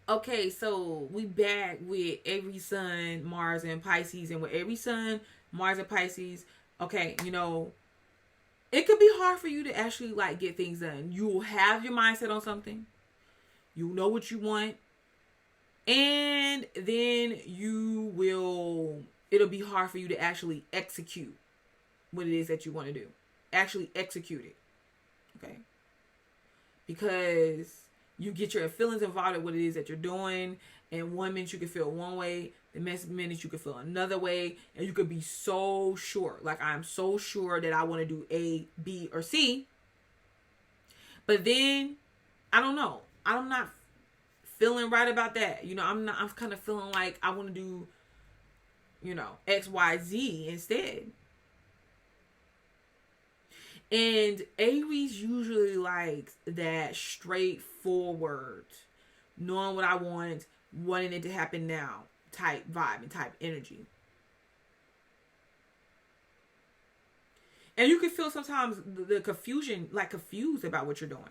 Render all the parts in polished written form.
Okay, so we back with Aries Sun, Mars, and Pisces, and with Aries Sun, Mars, and Pisces. Okay, it could be hard for you to actually like get things done. You will have your mindset on something. You know what you want, and then it'll be hard for you to actually execute what it is that you want to do. Actually execute it. Okay? Because you get your feelings involved in what it is that you're doing, and 1 minute you can feel one way, the next minute you can feel another way, and you could be so sure. Like, I'm so sure that I want to do A, B, or C. But then, I don't know. I'm not feeling right about that. I'm kind of feeling like I want to do, X, Y, Z instead. And Aries usually likes that straightforward, knowing what I want, wanting it to happen now type vibe and type energy. And you can feel sometimes the confusion, like confused about what you're doing.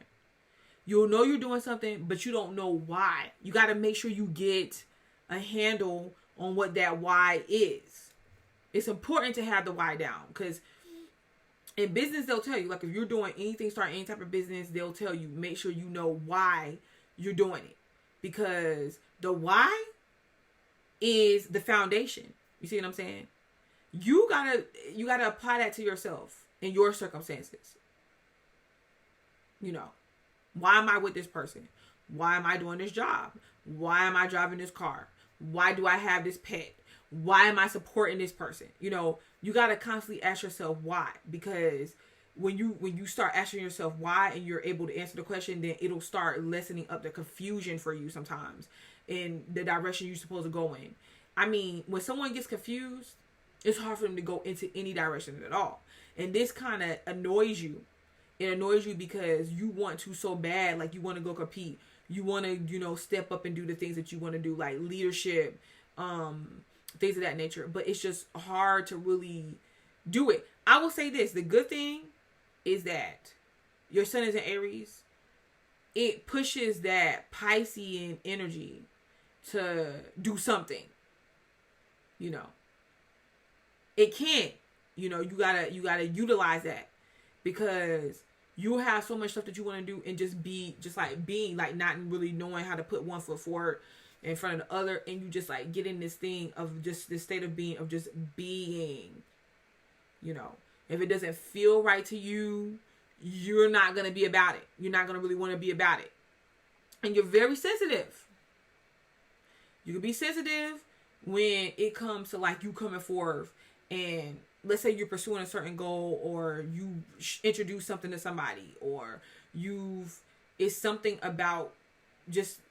You'll know you're doing something, but you don't know why. You got to make sure you get a handle on what that why is. It's important to have the why down, because in business, they'll tell you, like, if you're doing anything, start any type of business, they'll tell you, make sure you know why you're doing it. Because the why is the foundation. You see what I'm saying? You gotta apply that to yourself in your circumstances. Why am I with this person? Why am I doing this job? Why am I driving this car? Why do I have this pet? Why am I supporting this person? You got to constantly ask yourself why, because when you start asking yourself why and you're able to answer the question, then it'll start lessening up the confusion for you sometimes in the direction you're supposed to go in. I mean, when someone gets confused, it's hard for them to go into any direction at all. And this kind of annoys you. It annoys you because you want to so bad, like you want to go compete. You want to, step up and do the things that you want to do, like leadership, things of that nature. But it's just hard to really do it. I will say this. The good thing is that your sun is in Aries. It pushes that Piscean energy to do something. It can't. You gotta utilize that, because you have so much stuff that you want to do and just being like not really knowing how to put one foot forward in front of the other, and you just like get in this thing of just this state of being, of just being. If it doesn't feel right to you, you're not going to be about it. You're not going to really want to be about it. And you're very sensitive. You can be sensitive when it comes to like you coming forth, and let's say you're pursuing a certain goal, or you introduce something to somebody, or it's something about just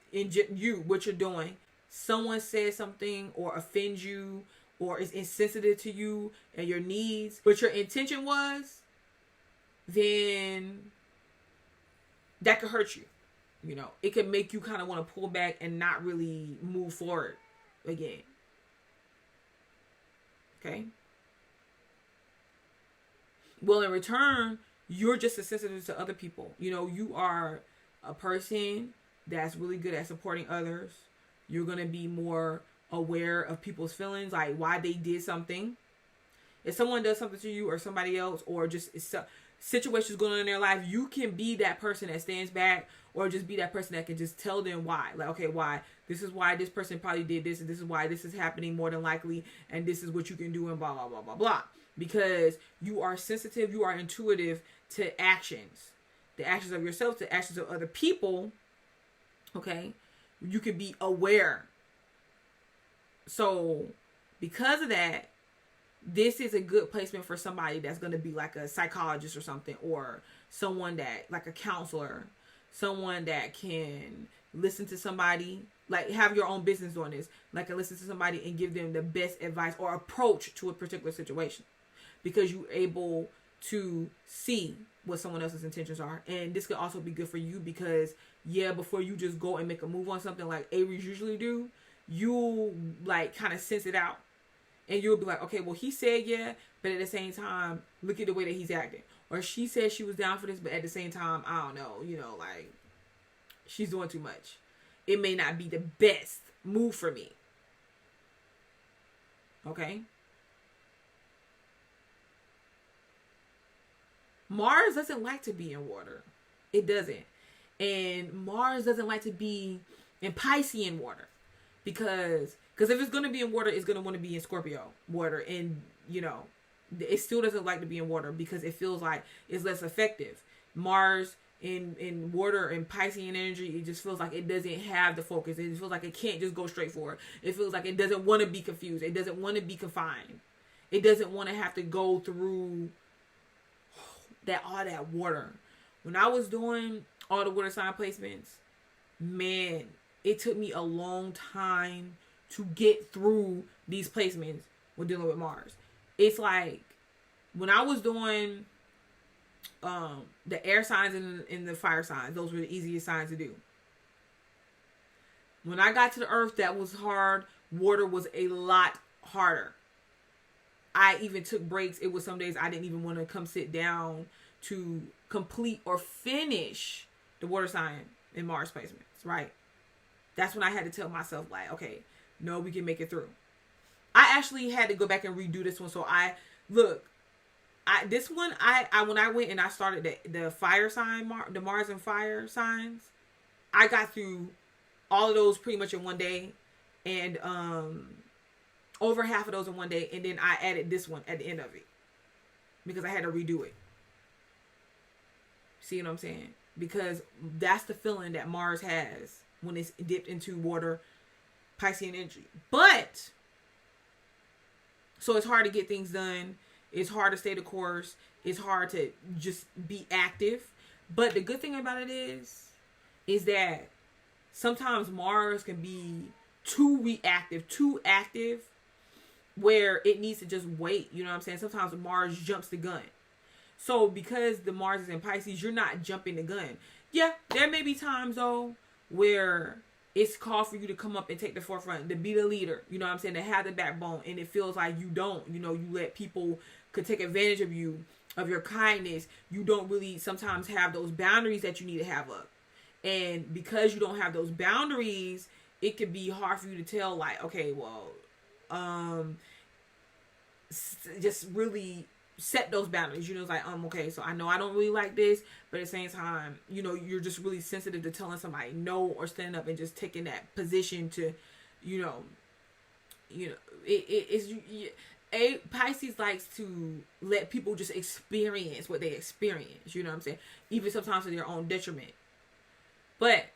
what you're doing. Someone says something or offends you or is insensitive to you and your needs, but your intention was, then that could hurt you. It could make you kind of want to pull back and not really move forward again. Okay? Well, in return, you're just as sensitive to other people. You are a person that's really good at supporting others. You're going to be more aware of people's feelings, like why they did something. If someone does something to you or somebody else, or just situations going on in their life, you can be that person that stands back, or just be that person that can just tell them why. Like, okay, why? This is why this person probably did this, and this is why this is happening more than likely, and this is what you can do, and blah, blah, blah, blah, blah. Because you are sensitive, you are intuitive to actions. The actions of yourself, the actions of other people. Okay? You can be aware. So, because of that, this is a good placement for somebody that's going to be like a psychologist or something, or someone that, like a counselor, someone that can listen to somebody, like have your own business doing this, like listen to somebody and give them the best advice or approach to a particular situation, because you're able to see what someone else's intentions are. And this could also be good for you because, before you just go and make a move on something like Aries usually do, you'll like kind of sense it out. And you'll be like, okay, well, he said yeah, but at the same time, look at the way that he's acting. Or she said she was down for this, but at the same time, I don't know, like, she's doing too much. it may not be the best move for me. Okay? Mars doesn't like to be in water. It doesn't. And Mars doesn't like to be in Piscean water. Because if it's going to be in water, it's going to want to be in Scorpio water. And, you know, it still doesn't like to be in water because it feels like it's less effective. Mars in water and Piscean energy, it just feels like it doesn't have the focus. It feels like it can't just go straight forward. It feels like it doesn't want to be confused. It doesn't want to be confined. It doesn't want to have to go through all that water. When I was doing all the water sign placements, man, it took me a long time to get through these placements when dealing with Mars. It's like when I was doing the air signs and the fire signs, those were the easiest signs to do. When I got to the earth, that was hard. Water was a lot harder. I even took breaks. It was some days I didn't even want to come sit down to complete or finish the water sign in Mars placements, right? That's when I had to tell myself, like, okay, no, we can make it through. I actually had to go back and redo this one. So this one, when I went and I started the fire sign, the Mars and fire signs, I got through all of those pretty much in one day. And over half of those in one day. And then I added this one at the end of it because I had to redo it. See what I'm saying? Because that's the feeling that Mars has when it's dipped into water, Piscean energy. But, so it's hard to get things done. It's hard to stay the course. It's hard to just be active. But the good thing about it is that sometimes Mars can be too reactive, too active, where it needs to just wait. You know what I'm saying? Sometimes Mars jumps the gun. So because the Mars is in Pisces, you're not jumping the gun. Yeah, there may be times though where it's called for you to come up and take the forefront, to be the leader. You know what I'm saying? To have the backbone, and it feels like you don't. You know, you let people could take advantage of you, of your kindness. You don't really sometimes have those boundaries that you need to have up. And because you don't have those boundaries, it could be hard for you to tell, like, okay, well, just really set those boundaries. You know, it's like, okay, so I know I don't really like this, but at the same time, you know, you're just really sensitive to telling somebody no, or standing up and just taking that position to, Pisces likes to let people just experience what they experience. You know what I'm saying? Even sometimes to their own detriment. But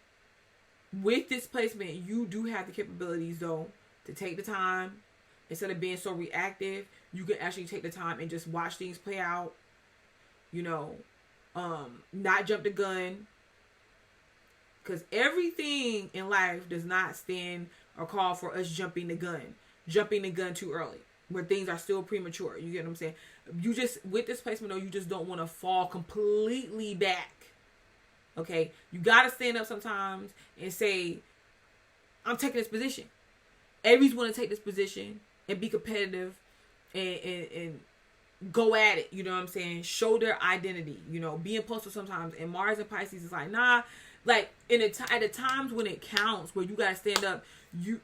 with this placement, you do have the capabilities though to take the time. Instead of being so reactive, you can actually take the time and just watch things play out. You know, not jump the gun. Because everything in life does not stand or call for us jumping the gun. Jumping the gun too early. Where things are still premature. You get what I'm saying? You just, with this placement though, you just don't want to fall completely back. Okay? You got to stand up sometimes and say, I'm taking this position. Aries want to take this position and be competitive and go at it. You know what I'm saying? Show their identity. You know, be impulsive sometimes. And Mars and Pisces is like, nah. Like, at the times when it counts, where you got to stand up,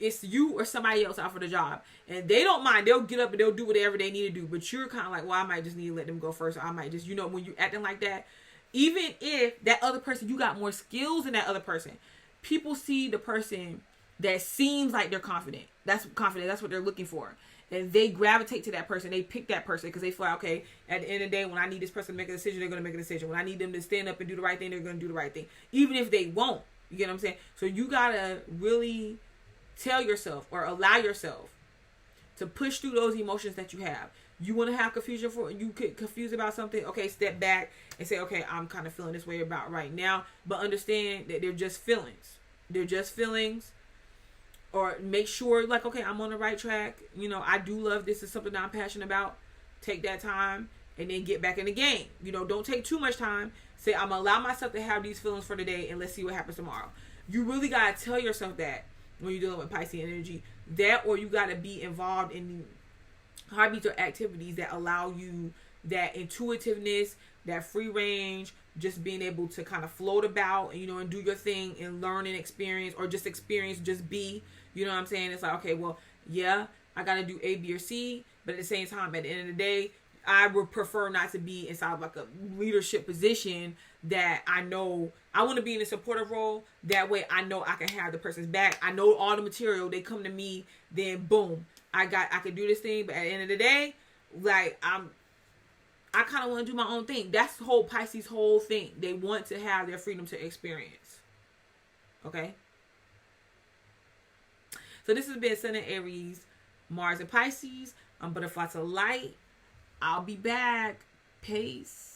it's you or somebody else out for the job. And they don't mind. They'll get up and they'll do whatever they need to do. But you're kind of like, well, I might just need to let them go first. Or I might just, when you're acting like that, even if that other person, you got more skills than that other person, people see the person that seems like they're confident. That's confident. That's what they're looking for. And they gravitate to that person. They pick that person because they feel like, okay, at the end of the day, when I need this person to make a decision, they're going to make a decision. When I need them to stand up and do the right thing, they're going to do the right thing. Even if they won't. You get what I'm saying? So you got to really tell yourself or allow yourself to push through those emotions that you have. You want to have confusion you get confused about something. Okay, step back and say, okay, I'm kind of feeling this way about right now. But understand that they're just feelings. They're just feelings. Or make sure, like, okay, I'm on the right track. You know, I do love this. Is something that I'm passionate about. Take that time and then get back in the game. You know, don't take too much time. Say, I'm going to allow myself to have these feelings for today and let's see what happens tomorrow. You really got to tell yourself that when you're dealing with Piscean energy. That, or you got to be involved in hobbies or activities that allow you that intuitiveness, that free range, just being able to kind of float about, you know, and do your thing and learn and experience, or just experience, just be, you know what I'm saying? It's like, okay, well, yeah, I got to do A, B, or C, but at the same time, at the end of the day, I would prefer not to be inside of like a leadership position that I know I want to be in a supportive role. That way I know I can have the person's back. I know all the material. They come to me, then boom, I can do this thing. But at the end of the day, like I kind of want to do my own thing. That's the whole Pisces whole thing. They want to have their freedom to experience. Okay. So this has been Sun and Aries, Mars and Pisces. I'm Butterfly to Light. I'll be back. Peace.